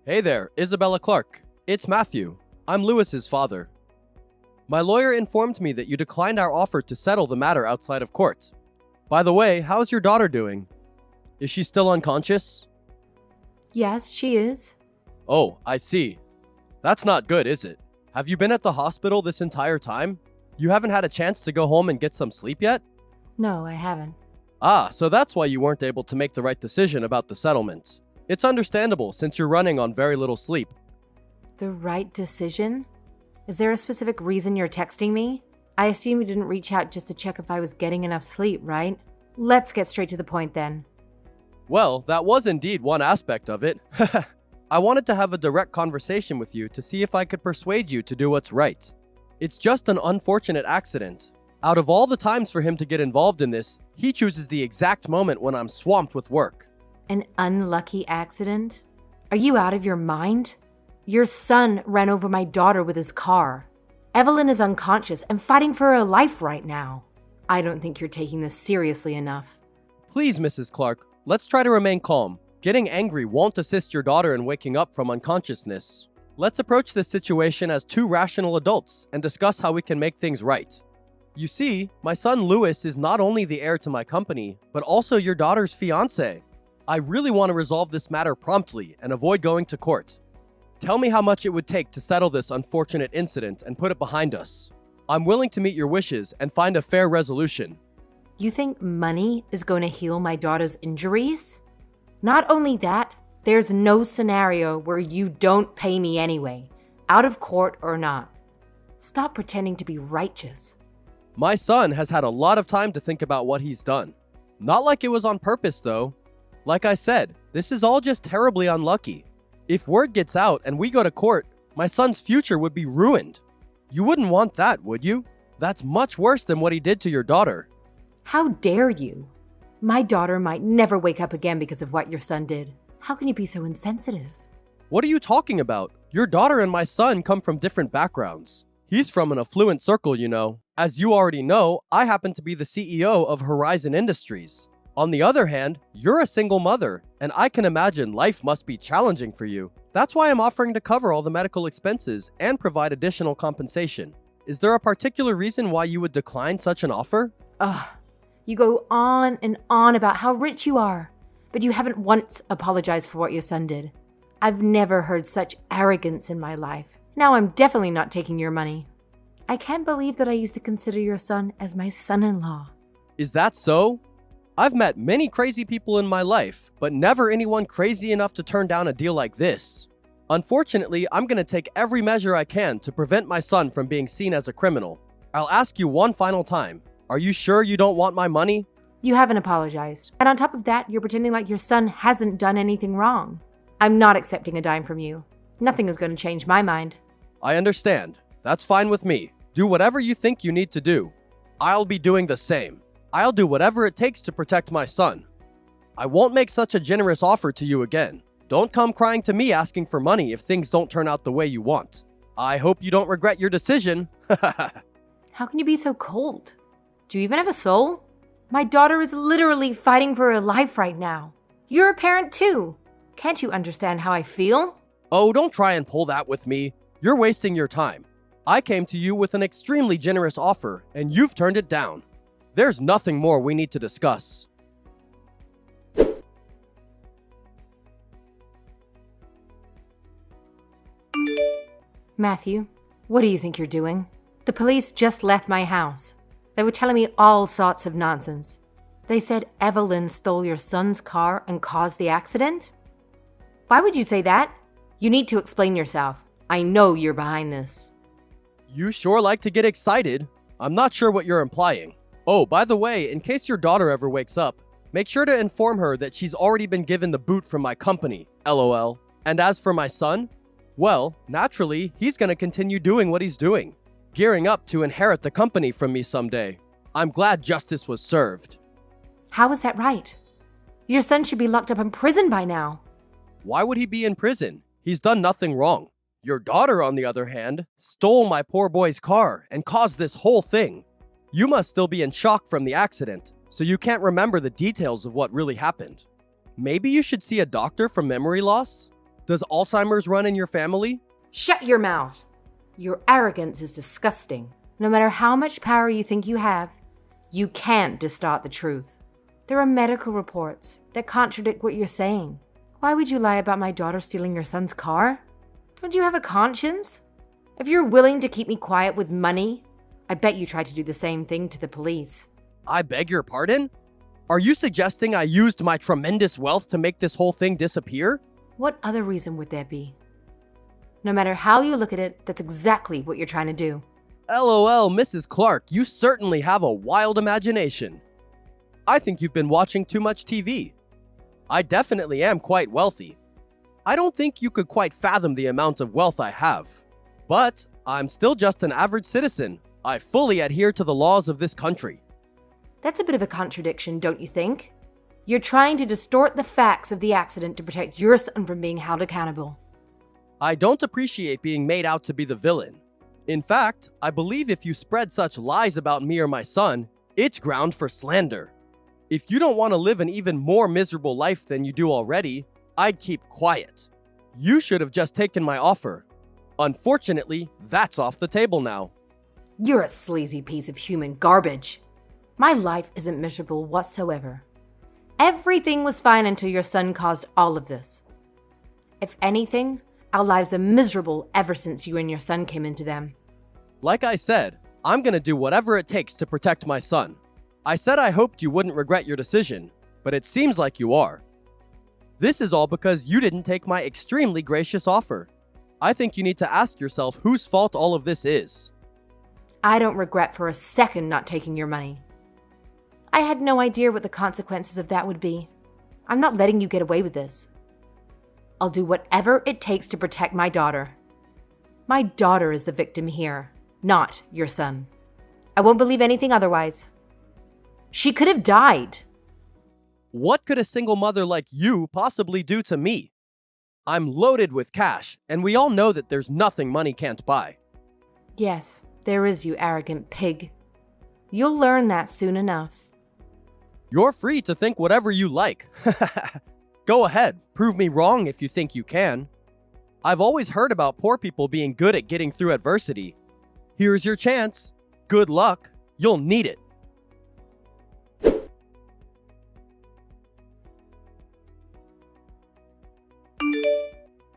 Hey there, Isabella Clark. It's Matthew. I'm Lewis's father. My lawyer informed me that you declined our offer to settle the matter outside of court. By the way, how's your daughter doing? Is she still unconscious? Yes, she is. Oh, I see. That's not good, is it? Have you been at the hospital this entire time? You haven't had a chance to go home and get some sleep yet? No, I haven't. Ah, so that's why you weren't able to make the right decision about the settlement. It's understandable since you're running on very little sleep. The right decision? Is there a specific reason you're texting me? I assume you didn't reach out just to check if I was getting enough sleep, right? Let's get straight to the point then. Well, that was indeed one aspect of it. I wanted to have a direct conversation with you to see if I could persuade you to do what's right. It's just an unfortunate accident. Out of all the times for him to get involved in this, he chooses the exact moment when I'm swamped with work. An unlucky accident? Are you out of your mind? Your son ran over my daughter with his car. Evelyn is unconscious and fighting for her life right now. I don't think you're taking this seriously enough. Please, Mrs. Clark, let's try to remain calm. Getting angry won't assist your daughter in waking up from unconsciousness. Let's approach this situation as two rational adults and discuss how we can make things right. You see, my son Lewis is not only the heir to my company, but also your daughter's fiancé. I really want to resolve this matter promptly and avoid going to court. Tell me how much it would take to settle this unfortunate incident and put it behind us. I'm willing to meet your wishes and find a fair resolution. You think money is going to heal my daughter's injuries? Not only that, there's no scenario where you don't pay me anyway, out of court or not. Stop pretending to be righteous. My son has had a lot of time to think about what he's done. Not like it was on purpose, though. Like I said, this is all just terribly unlucky. If word gets out and we go to court, my son's future would be ruined. You wouldn't want that, would you? That's much worse than what he did to your daughter. How dare you? My daughter might never wake up again because of what your son did. How can you be so insensitive? What are you talking about? Your daughter and my son come from different backgrounds. He's from an affluent circle, you know. As you already know, I happen to be the CEO of Horizon Industries. On the other hand, you're a single mother, and I can imagine life must be challenging for you. That's why I'm offering to cover all the medical expenses and provide additional compensation. Is there a particular reason why you would decline such an offer? Ugh, you go on and on about how rich you are, but you haven't once apologized for what your son did. I've never heard such arrogance in my life. Now I'm definitely not taking your money. I can't believe that I used to consider your son as my son-in-law. Is that so? I've met many crazy people in my life, but never anyone crazy enough to turn down a deal like this. Unfortunately, I'm going to take every measure I can to prevent my son from being seen as a criminal. I'll ask you one final time. Are you sure you don't want my money? You haven't apologized. And on top of that, you're pretending like your son hasn't done anything wrong. I'm not accepting a dime from you. Nothing is going to change my mind. I understand. That's fine with me. Do whatever you think you need to do. I'll be doing the same. I'll do whatever it takes to protect my son. I won't make such a generous offer to you again. Don't come crying to me asking for money if things don't turn out the way you want. I hope you don't regret your decision. How can you be so cold? Do you even have a soul? My daughter is literally fighting for her life right now. You're a parent too. Can't you understand how I feel? Oh, don't try and pull that with me. You're wasting your time. I came to you with an extremely generous offer, and you've turned it down. There's nothing more we need to discuss. Matthew, what do you think you're doing? The police just left my house. They were telling me all sorts of nonsense. They said Evelyn stole your son's car and caused the accident? Why would you say that? You need to explain yourself. I know you're behind this. You sure like to get excited. I'm not sure what you're implying. Oh, by the way, in case your daughter ever wakes up, make sure to inform her that she's already been given the boot from my company, LOL. And as for my son, well, naturally, he's gonna continue doing what he's doing, gearing up to inherit the company from me someday. I'm glad justice was served. How is that right? Your son should be locked up in prison by now. Why would he be in prison? He's done nothing wrong. Your daughter, on the other hand, stole my poor boy's car and caused this whole thing. You must still be in shock from the accident, so you can't remember the details of what really happened. Maybe you should see a doctor for memory loss? Does Alzheimer's run in your family? Shut your mouth. Your arrogance is disgusting. No matter how much power you think you have, you can't distort the truth. There are medical reports that contradict what you're saying. Why would you lie about my daughter stealing your son's car? Don't you have a conscience? If you're willing to keep me quiet with money, I bet you tried to do the same thing to the police. I beg your pardon? Are you suggesting I used my tremendous wealth to make this whole thing disappear? What other reason would there be? No matter how you look at it, that's exactly what you're trying to do. LOL, Mrs. Clark, you certainly have a wild imagination. I think you've been watching too much TV. I definitely am quite wealthy. I don't think you could quite fathom the amount of wealth I have. But I'm still just an average citizen. I fully adhere to the laws of this country. That's a bit of a contradiction, don't you think? You're trying to distort the facts of the accident to protect your son from being held accountable. I don't appreciate being made out to be the villain. In fact, I believe if you spread such lies about me or my son, it's ground for slander. If you don't want to live an even more miserable life than you do already, I'd keep quiet. You should have just taken my offer. Unfortunately, that's off the table now. You're a sleazy piece of human garbage. My life isn't miserable whatsoever. Everything was fine until your son caused all of this. If anything, our lives are miserable ever since you and your son came into them. Like I said, I'm gonna do whatever it takes to protect my son. I said I hoped you wouldn't regret your decision, but it seems like you are. This is all because you didn't take my extremely gracious offer. I think you need to ask yourself whose fault all of this is. I don't regret for a second not taking your money. I had no idea what the consequences of that would be. I'm not letting you get away with this. I'll do whatever it takes to protect my daughter. My daughter is the victim here, not your son. I won't believe anything otherwise. She could have died. What could a single mother like you possibly do to me? I'm loaded with cash, and we all know that there's nothing money can't buy. Yes, there is, you arrogant pig. You'll learn that soon enough. You're free to think whatever you like. Go ahead, prove me wrong if you think you can. I've always heard about poor people being good at getting through adversity. Here's your chance. Good luck. You'll need it.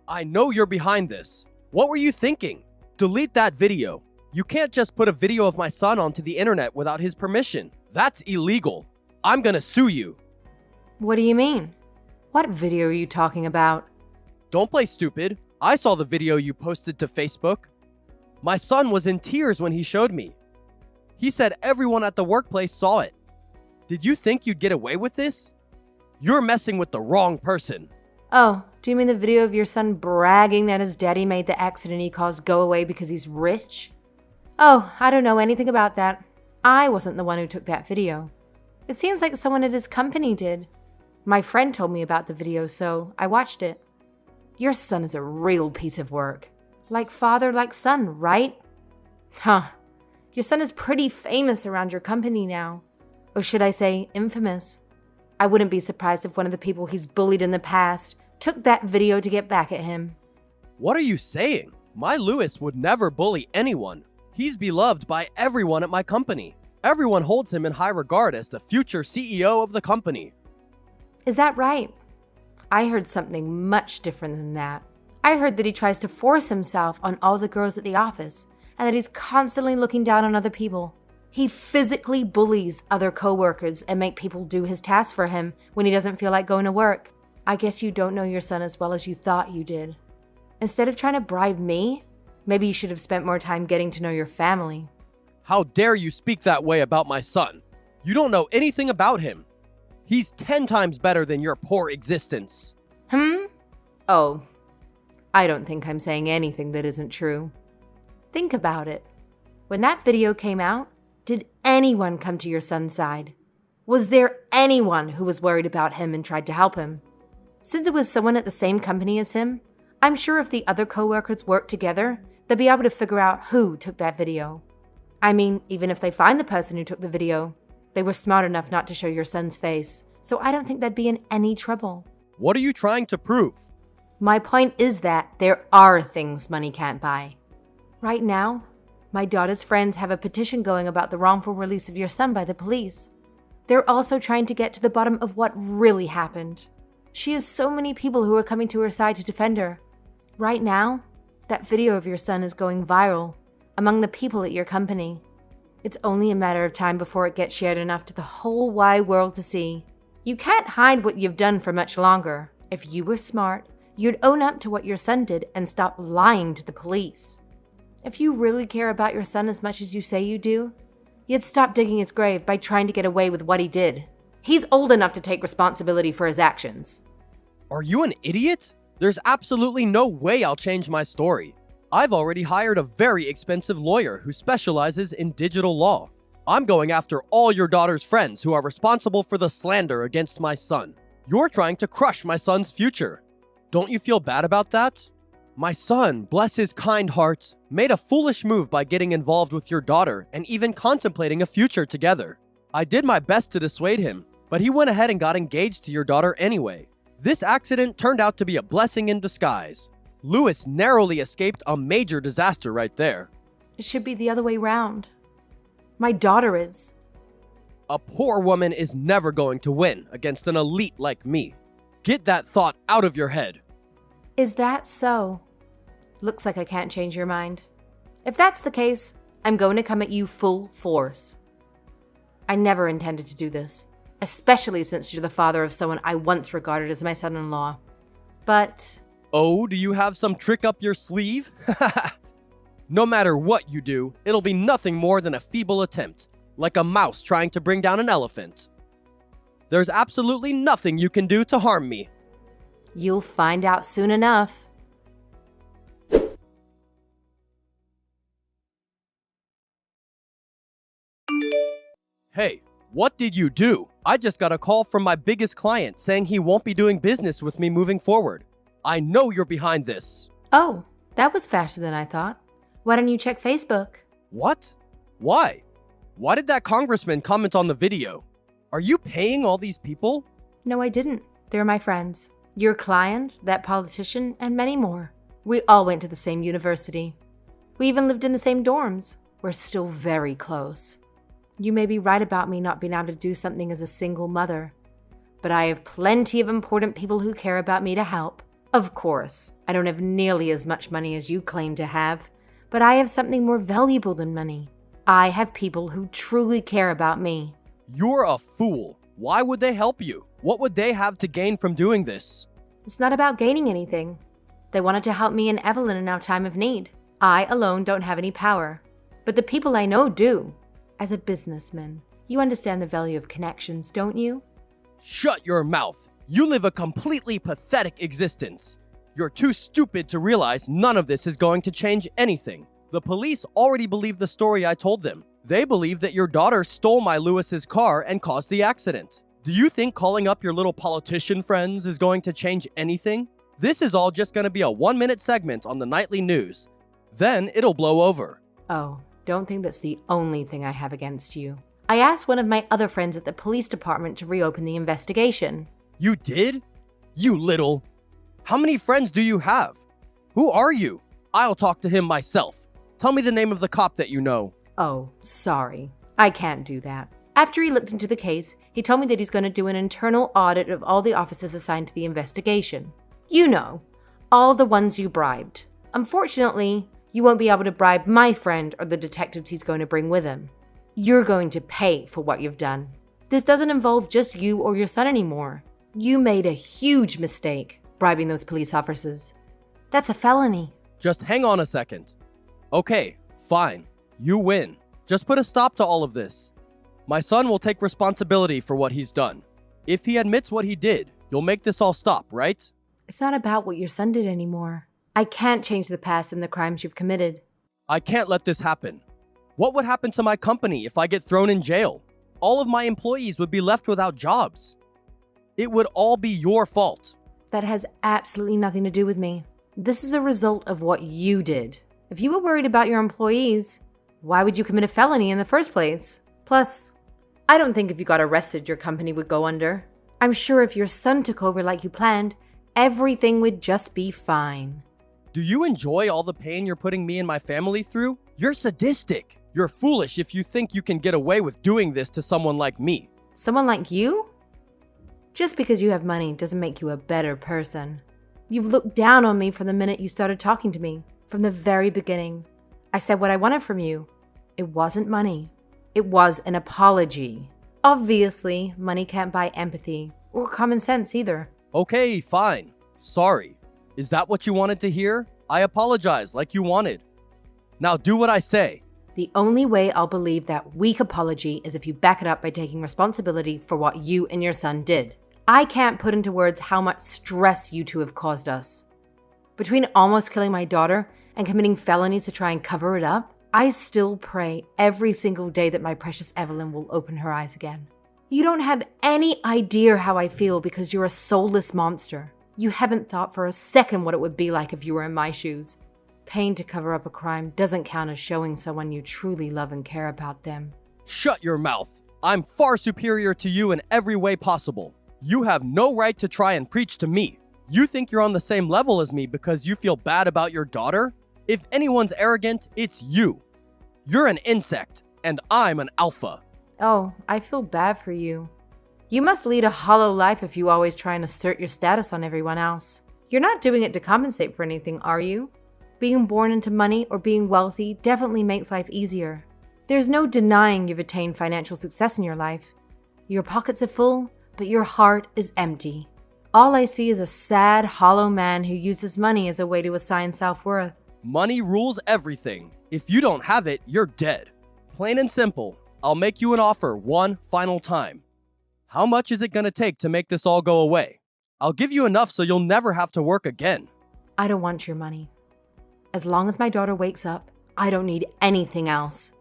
I know you're behind this. What were you thinking? Delete that video. You can't just put a video of my son onto the internet without his permission. That's illegal. I'm gonna sue you. What do you mean? What video are you talking about? Don't play stupid. I saw the video you posted to Facebook. My son was in tears when he showed me. He said everyone at the workplace saw it. Did you think you'd get away with this? You're messing with the wrong person. Oh, do you mean the video of your son bragging that his daddy made the accident he caused go away because he's rich? Oh, I don't know anything about that. I wasn't the one who took that video. It seems like someone at his company did. My friend told me about the video, so I watched it. Your son is a real piece of work. Like father, like son, right? Huh. Your son is pretty famous around your company now. Or should I say, infamous. I wouldn't be surprised if one of the people he's bullied in the past took that video to get back at him. What are you saying? My Lewis would never bully anyone. He's beloved by everyone at my company. Everyone holds him in high regard as the future CEO of the company. Is that right? I heard something much different than that. I heard that he tries to force himself on all the girls at the office and that he's constantly looking down on other people. He physically bullies other coworkers and make people do his tasks for him when he doesn't feel like going to work. I guess you don't know your son as well as you thought you did. Instead of trying to bribe me, maybe you should have spent more time getting to know your family. How dare you speak that way about my son? You don't know anything about him. He's 10 times better than your poor existence. Oh, I don't think I'm saying anything that isn't true. Think about it. When that video came out, did anyone come to your son's side? Was there anyone who was worried about him and tried to help him? Since it was someone at the same company as him, I'm sure if the other coworkers worked together, they'd be able to figure out who took that video. I mean, even if they find the person who took the video, they were smart enough not to show your son's face, so I don't think they'd be in any trouble. What are you trying to prove? My point is that there are things money can't buy. Right now, my daughter's friends have a petition going about the wrongful release of your son by the police. They're also trying to get to the bottom of what really happened. She has so many people who are coming to her side to defend her. Right now, that video of your son is going viral among the people at your company. It's only a matter of time before it gets shared enough to the whole wide world to see. You can't hide what you've done for much longer. If you were smart, you'd own up to what your son did and stop lying to the police. If you really care about your son as much as you say you do, you'd stop digging his grave by trying to get away with what he did. He's old enough to take responsibility for his actions. Are you an idiot? There's absolutely no way I'll change my story. I've already hired a very expensive lawyer who specializes in digital law. I'm going after all your daughter's friends who are responsible for the slander against my son. You're trying to crush my son's future. Don't you feel bad about that? My son, bless his kind heart, made a foolish move by getting involved with your daughter and even contemplating a future together. I did my best to dissuade him, but he went ahead and got engaged to your daughter anyway. This accident turned out to be a blessing in disguise. Lewis narrowly escaped a major disaster right there. It should be the other way round. My daughter is. A poor woman is never going to win against an elite like me. Get that thought out of your head. Is that so? Looks like I can't change your mind. If that's the case, I'm going to come at you full force. I never intended to do this, especially since you're the father of someone I once regarded as my son-in-law. But... Oh, do you have some trick up your sleeve? No matter what you do, it'll be nothing more than a feeble attempt, like a mouse trying to bring down an elephant. There's absolutely nothing you can do to harm me. You'll find out soon enough. Hey, what did you do? I just got a call from my biggest client saying he won't be doing business with me moving forward. I know you're behind this. Oh, that was faster than I thought. Why don't you check Facebook? What? Why? Why did that congressman comment on the video? Are you paying all these people? No, I didn't. They're my friends. Your client, that politician, and many more. We all went to the same university. We even lived in the same dorms. We're still very close. You may be right about me not being able to do something as a single mother, but I have plenty of important people who care about me to help. Of course, I don't have nearly as much money as you claim to have, but I have something more valuable than money. I have people who truly care about me. You're a fool. Why would they help you? What would they have to gain from doing this? It's not about gaining anything. They wanted to help me and Evelyn in our time of need. I alone don't have any power, but the people I know do. As a businessman, you understand the value of connections, don't you? Shut your mouth. You live a completely pathetic existence. You're too stupid to realize none of this is going to change anything. The police already believe the story I told them. They believe that your daughter stole my Lewis's car and caused the accident. Do you think calling up your little politician friends is going to change anything? This is all just going to be a 1-minute segment on the nightly news. Then it'll blow over. Oh, don't think that's the only thing I have against you. I asked one of my other friends at the police department to reopen the investigation. You did? You little... How many friends do you have? Who are you? I'll talk to him myself. Tell me the name of the cop that you know. Oh, sorry. I can't do that. After he looked into the case, he told me that he's going to do an internal audit of all the officers assigned to the investigation. You know, all the ones you bribed. Unfortunately, you won't be able to bribe my friend or the detectives he's going to bring with him. You're going to pay for what you've done. This doesn't involve just you or your son anymore. You made a huge mistake bribing those police officers. That's a felony. Just hang on a second. Okay, fine. You win. Just put a stop to all of this. My son will take responsibility for what he's done. If he admits what he did, you'll make this all stop, right? It's not about what your son did anymore. I can't change the past and the crimes you've committed. I can't let this happen. What would happen to my company if I get thrown in jail? All of my employees would be left without jobs. It would all be your fault. That has absolutely nothing to do with me. This is a result of what you did. If you were worried about your employees, why would you commit a felony in the first place? Plus, I don't think if you got arrested, your company would go under. I'm sure if your son took over like you planned, everything would just be fine. Do you enjoy all the pain you're putting me and my family through? You're sadistic. You're foolish if you think you can get away with doing this to someone like me. Someone like you? Just because you have money doesn't make you a better person. You've looked down on me from the minute you started talking to me, from the very beginning. I said what I wanted from you. It wasn't money. It was an apology. Obviously, money can't buy empathy or common sense either. Okay, fine. Sorry. Is that what you wanted to hear? I apologize like you wanted. Now do what I say. The only way I'll believe that weak apology is if you back it up by taking responsibility for what you and your son did. I can't put into words how much stress you two have caused us. Between almost killing my daughter and committing felonies to try and cover it up, I still pray every single day that my precious Evelyn will open her eyes again. You don't have any idea how I feel because you're a soulless monster. You haven't thought for a second what it would be like if you were in my shoes. Paying to cover up a crime doesn't count as showing someone you truly love and care about them. Shut your mouth. I'm far superior to you in every way possible. You have no right to try and preach to me. You think you're on the same level as me because you feel bad about your daughter? If anyone's arrogant, it's you. You're an insect, and I'm an alpha. Oh, I feel bad for you. You must lead a hollow life if you always try and assert your status on everyone else. You're not doing it to compensate for anything, are you? Being born into money or being wealthy definitely makes life easier. There's no denying you've attained financial success in your life. Your pockets are full, but your heart is empty. All I see is a sad, hollow man who uses money as a way to assign self-worth. Money rules everything. If you don't have it, you're dead. Plain and simple. I'll make you an offer one final time. How much is it gonna take to make this all go away? I'll give you enough so you'll never have to work again. I don't want your money. As long as my daughter wakes up, I don't need anything else.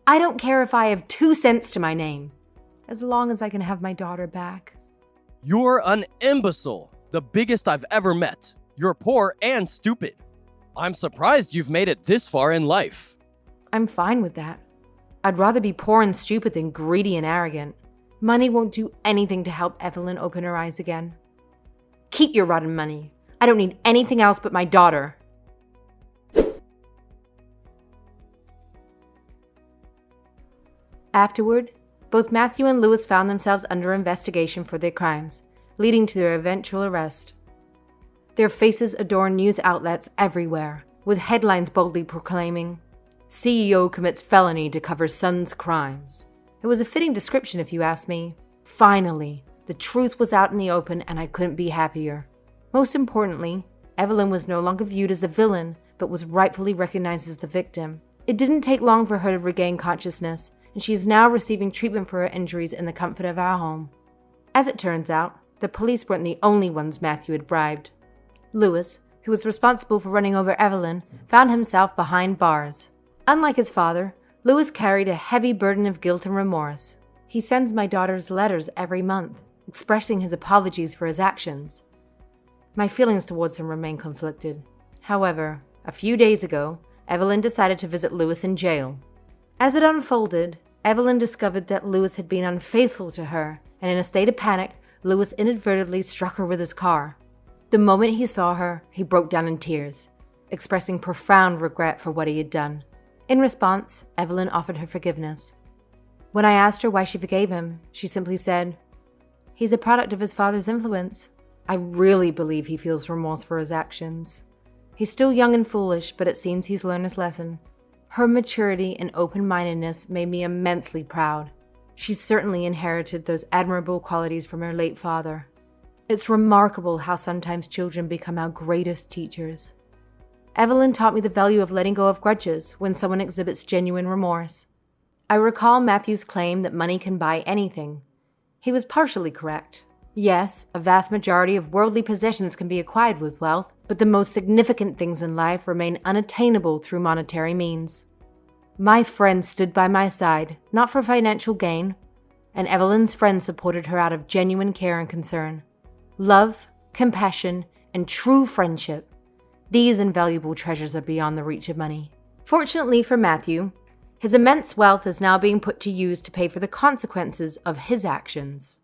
I don't care if I have 2 cents to my name. As long as I can have my daughter back. You're an imbecile, the biggest I've ever met. You're poor and stupid. I'm surprised you've made it this far in life. I'm fine with that. I'd rather be poor and stupid than greedy and arrogant. Money won't do anything to help Evelyn open her eyes again. Keep your rotten money. I don't need anything else but my daughter. Afterward, both Matthew and Lewis found themselves under investigation for their crimes, leading to their eventual arrest. Their faces adorn news outlets everywhere, with headlines boldly proclaiming, "CEO commits felony to cover son's crimes." It was a fitting description if you ask me. Finally, the truth was out in the open and I couldn't be happier. Most importantly, Evelyn was no longer viewed as the villain, but was rightfully recognized as the victim. It didn't take long for her to regain consciousness, and she is now receiving treatment for her injuries in the comfort of our home. As it turns out, the police weren't the only ones Matthew had bribed. Lewis, who was responsible for running over Evelyn, found himself behind bars. Unlike his father, Lewis carried a heavy burden of guilt and remorse. He sends my daughter's letters every month, expressing his apologies for his actions. My feelings towards him remain conflicted. However, a few days ago, Evelyn decided to visit Lewis in jail. As it unfolded, Evelyn discovered that Lewis had been unfaithful to her, and in a state of panic, Lewis inadvertently struck her with his car. The moment he saw her, he broke down in tears, expressing profound regret for what he had done. In response, Evelyn offered her forgiveness. When I asked her why she forgave him, she simply said, "He's a product of his father's influence. I really believe he feels remorse for his actions. He's still young and foolish, but it seems he's learned his lesson." Her maturity and open-mindedness made me immensely proud. She certainly inherited those admirable qualities from her late father. It's remarkable how sometimes children become our greatest teachers. Evelyn taught me the value of letting go of grudges when someone exhibits genuine remorse. I recall Matthew's claim that money can buy anything. He was partially correct. Yes, a vast majority of worldly possessions can be acquired with wealth, but the most significant things in life remain unattainable through monetary means. My friend stood by my side, not for financial gain, and Evelyn's friend supported her out of genuine care and concern. Love, compassion, and true friendship. These invaluable treasures are beyond the reach of money. Fortunately for Matthew, his immense wealth is now being put to use to pay for the consequences of his actions.